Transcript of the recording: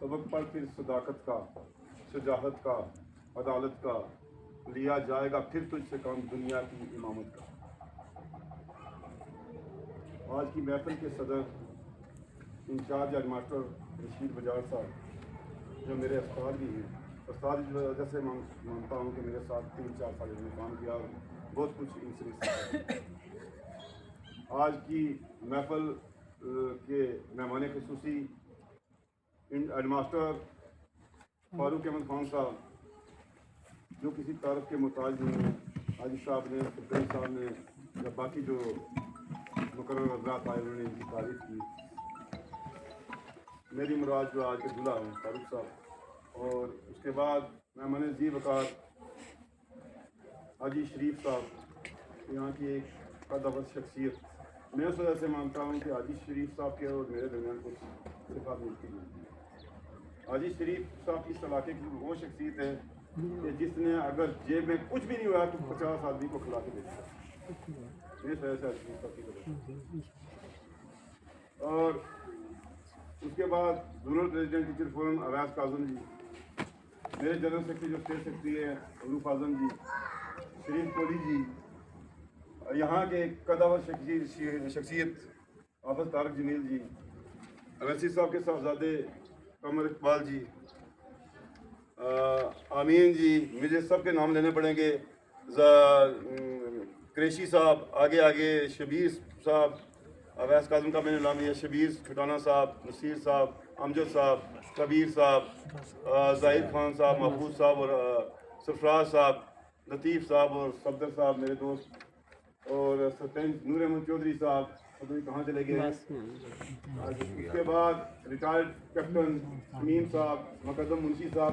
سبق پر پھر صداقت کا، شجاعت کا، عدالت کا لیا جائے گا پھر تجھ سے کام دنیا کی امامت کا۔ آج کی محفل کے صدر incharge headmaster Rashid Bajaj صاحب، جو میرے استاد بھی ہیں، استاد کی وجہ سے مانتا ہوں کہ میرے ساتھ 3-4 سال انہوں نے کام کیا اور بہت کچھ ان سے سیکھا۔ آج کی محفل کے مہمان خصوصی ہیڈ ماسٹر فاروق احمد خان صاحب، جو کسی تعارف کے محتاج نہیں ہیں، حاجی صاحب نے، سرکاری صاحب نے یا باقی جو مقرر حضرات آئے انہوں نے ان کی تعریف کی۔ میری مراد جو آج کے دلہا ہیں فاروق صاحب، اور اس کے بعد مہمان ذی وقار حاجی شریف صاحب، یہاں کی ایک قدوت شخصیت۔ میں اس وجہ سے مانتا ہوں کہ حاجی شریف صاحب کے اور میرے درمیان کچھ صفات ملتی ہیں۔ حاجی شریف صاحب اس علاقے کی وہ شخصیت ہے کہ جس نے اگر جیب میں کچھ بھی نہیں ہوا تو 50 آدمی کو کھلا کے دے دیا۔ اس وجہ سے حاجی شریف صاحب کی وجہ سے۔ اور اس کے بعد zonal president teacher forum Owais Kazim ji, میرے جنرل سیکرٹری جو اسٹیٹ سیکرٹری ہیں عروف اعظم جی، شریف کوہلی جی، یہاں کے قدوت شخصیت حافظ طارق جمیل جی، اویسی صاحب کے صاحبزادے قمر اقبال جی، آمین جی، مجھے سب کے نام لینے پڑیں گے، قریشی صاحب، آگے شبیر صاحب، اویس کاظم کا میں نے نام لیا، شبیر کھٹانہ صاحب، نصیر صاحب، امجد صاحب، کبیر صاحب، ظاہر خان صاحب، محفوظ صاحب اور سرفراز صاحب، لطیف صاحب اور صفدر صاحب میرے دوست، اور ستینج نور احمد چودھری صاحب، پتہ نہیں کہاں چلے گئے ہیں۔ اس کے بعد ریٹائرڈ کیپٹن شمیم صاحب، مقدم منشی صاحب